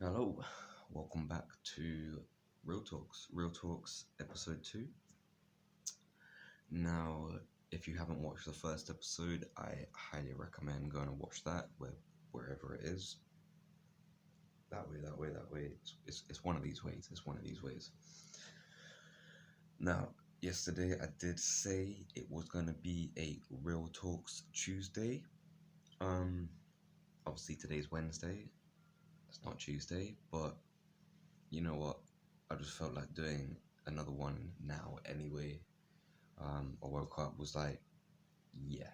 Hello, welcome back to Real Talks episode 2. Now, if you haven't watched the first episode, I highly recommend going and watch that wherever it is. That way. It's one of these ways. It's one of these ways. Now, yesterday I did say it was going to be a Real Talks Tuesday. Obviously today's Wednesday. It's not Tuesday, but you know what? I just felt like doing another one now anyway. I woke up, was like, yeah,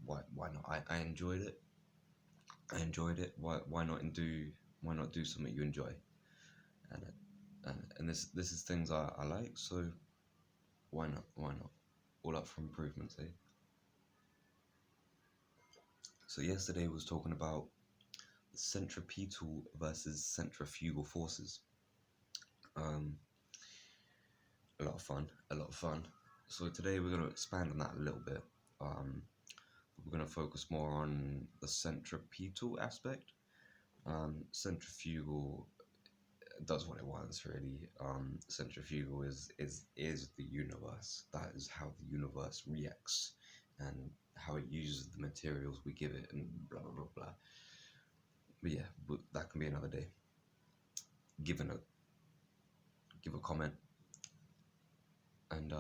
why not? I enjoyed it. I enjoyed it. Why not do something you enjoy? And this is things I like. So why not? Why not? All up for improvements, eh? So yesterday was talking about centripetal versus centrifugal forces. Um, a lot of fun. A lot of fun. So today we're going to expand on that a little bit. We're going to focus more on the centripetal aspect. Centrifugal does what it wants, really. Centrifugal is the universe. That is how the universe reacts and how it uses the materials we give it, and blah blah blah blah. But yeah, that can be another day. Give a comment, and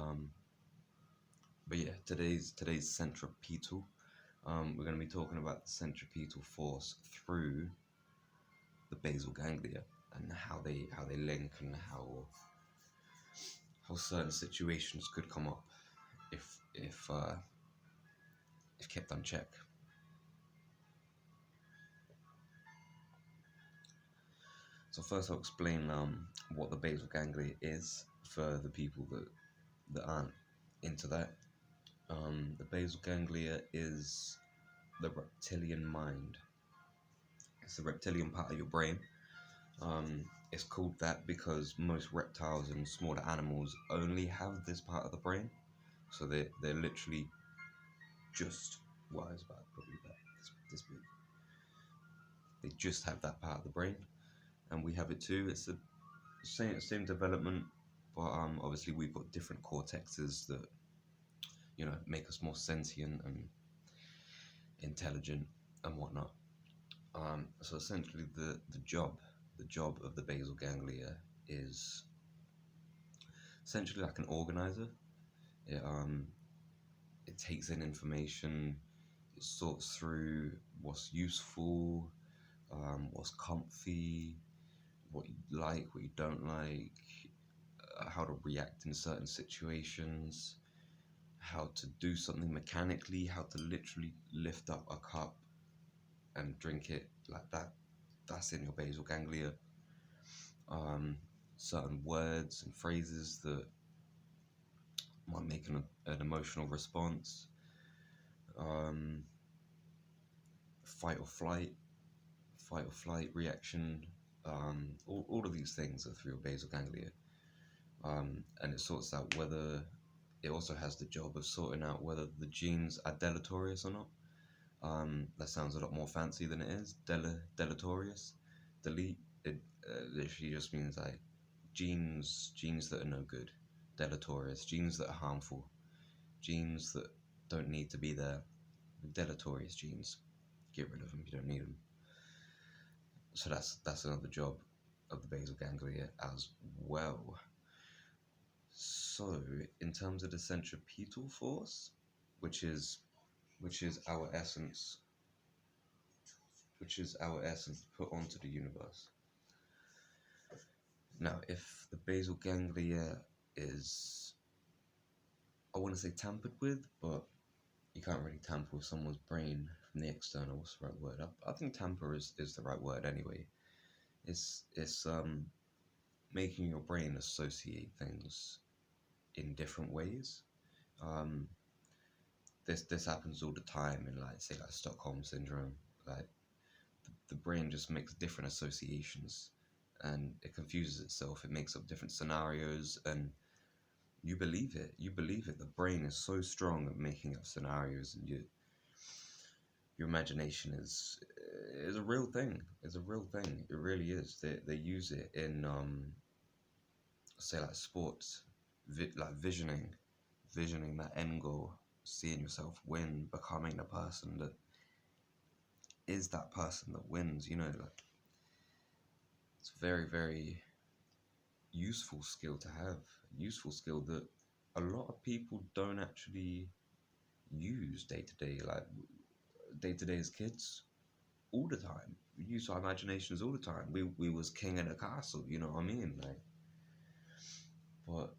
but yeah, today's centripetal. We're going to be talking about the centripetal force through the basal ganglia and how they link and how certain situations could come up if kept unchecked. So first I'll explain what the basal ganglia is for the people that aren't into that. The basal ganglia is the reptilian mind. It's the reptilian part of your brain. It's called that because most reptiles and smaller animals only have this part of the brain. So they're literally just, well, it's about probably about this big. They just have that part of the brain, and we have it too. It's the same development, but obviously we've got different cortexes that make us more sentient and intelligent and whatnot. So essentially, the job of the basal ganglia is essentially like an organizer. It takes in information, it sorts through what's useful, what's comfy, what you like, what you don't like, how to react in certain situations, how to do something mechanically, how to literally lift up a cup and drink it like that. That's in your basal ganglia. Certain words and phrases that might make an emotional response. Um, fight or flight reaction. All of these things are through your basal ganglia. And it sorts out whether it also has the job of sorting out whether the genes are deleterious or not. That sounds a lot more fancy than it is. Deleterious. Delete. It literally just means like genes that are no good. Deleterious. Genes that are harmful. Genes that don't need to be there. Deleterious genes. Get rid of them. You don't need them. So that's another job of the basal ganglia as well. So in terms of the centripetal force, which is our essence, put onto the universe. Now, if the basal ganglia is, I want to say tampered with, but you can't really tamper with someone's brain from the external. What's the right word? I think tamper is the right word anyway. It's making your brain associate things in different ways. This happens all the time in like Stockholm syndrome. Like the brain just makes different associations and it confuses itself. It makes up different scenarios and you believe it. The brain is so strong at making up scenarios, and your imagination is is a real thing. It's a real thing. It really is. They use it in say like sports, like visioning that end goal, seeing yourself win, becoming the person that is that person that wins. You know, like it's a very very useful skill to have. Useful skill that a lot of people don't actually use day to day, like day to day as kids. All the time, we use our imaginations all the time. We was king in a castle, you know what I mean? Like, but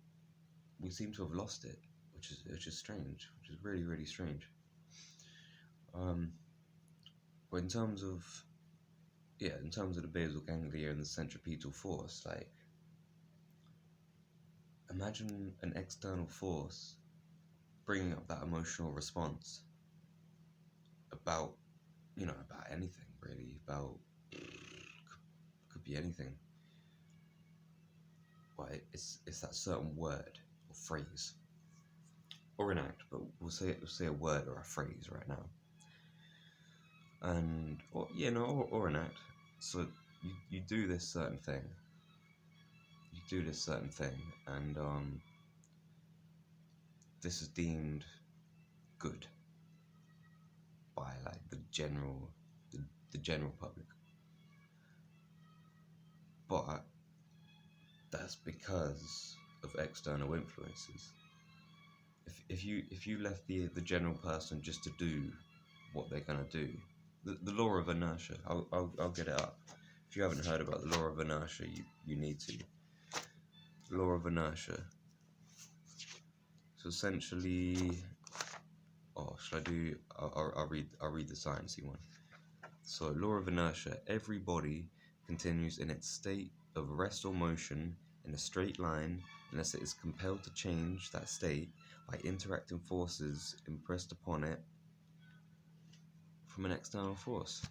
we seem to have lost it, which is strange, which is really really strange. Um, but in terms of the basal ganglia and the centripetal force, like imagine an external force bringing up that emotional response about about anything really, about could be anything, but it's that certain word or phrase or an act, but we'll say a word or a phrase right now, and or an act. So you do this certain thing, and this is deemed good by like the general public, but that's because of external influences. If you left the general person just to do what they're gonna do, the law of inertia. I'll get it up. If you haven't heard about the law of inertia, you need to. Law of inertia. So essentially, oh, should I do? I'll read the sciencey one. So law of inertia. Every body continues in its state of rest or motion in a straight line unless it is compelled to change that state by interacting forces impressed upon it from an external force.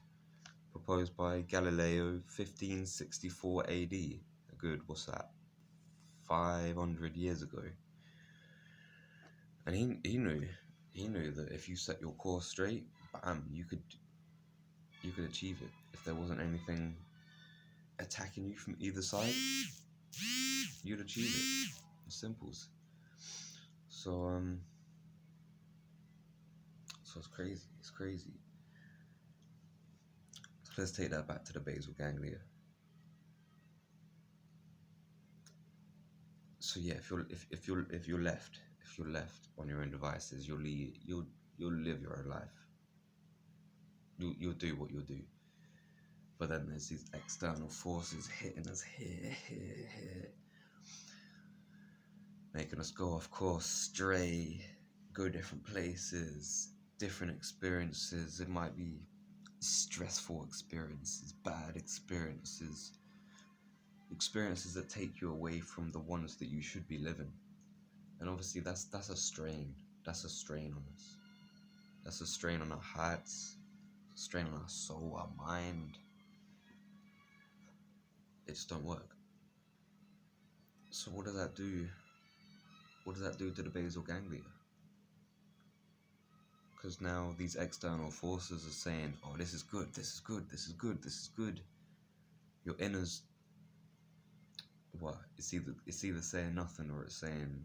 Proposed by Galileo, 1564 AD. A good, what's that? 500 years ago. And he knew that if you set your course straight, bam, you could achieve it. If there wasn't anything attacking you from either side, you'd achieve it. Simples. So it's crazy. It's crazy. So let's take that back to the basal ganglia. So yeah, if you're left on your own devices, you'll live your own life. You'll do what you'll do. But then there's these external forces hitting us here, making us go off course, stray, go different places, different experiences. It might be stressful experiences, bad experiences that take you away from the ones that you should be living. And obviously that's a strain. That's a strain on us. That's a strain on our hearts, a strain on our soul, our mind. It just don't work. So what does that do? What does that do to the basal ganglia? Because now these external forces are saying, oh, this is good, this is good, this is good, this is good. Your inner's, what? It's either saying nothing or it's saying,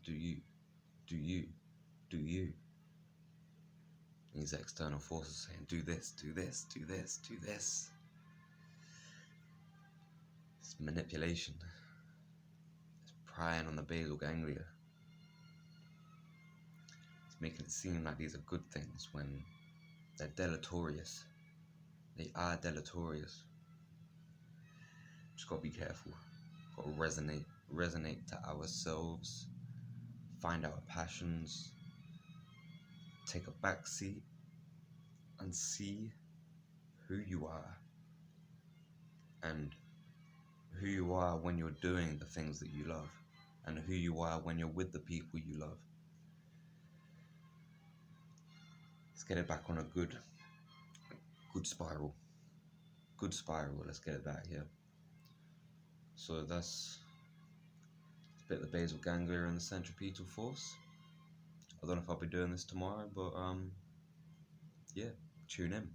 do you. These external forces saying, do this, do this, do this, do this. It's manipulation. It's prying on the basal ganglia. It's making it seem like these are good things when they're deleterious. They are deleterious. Just gotta be careful. Gotta resonate to ourselves. Find our passions. Take a back seat and see who you are, and who you are when you're doing the things that you love, and who you are when you're with the people you love. Let's get it back on a good spiral. Good spiral, let's get it back here. So that's a bit of the basal ganglia and the centripetal force. I don't know if I'll be doing this tomorrow, but yeah, tune in.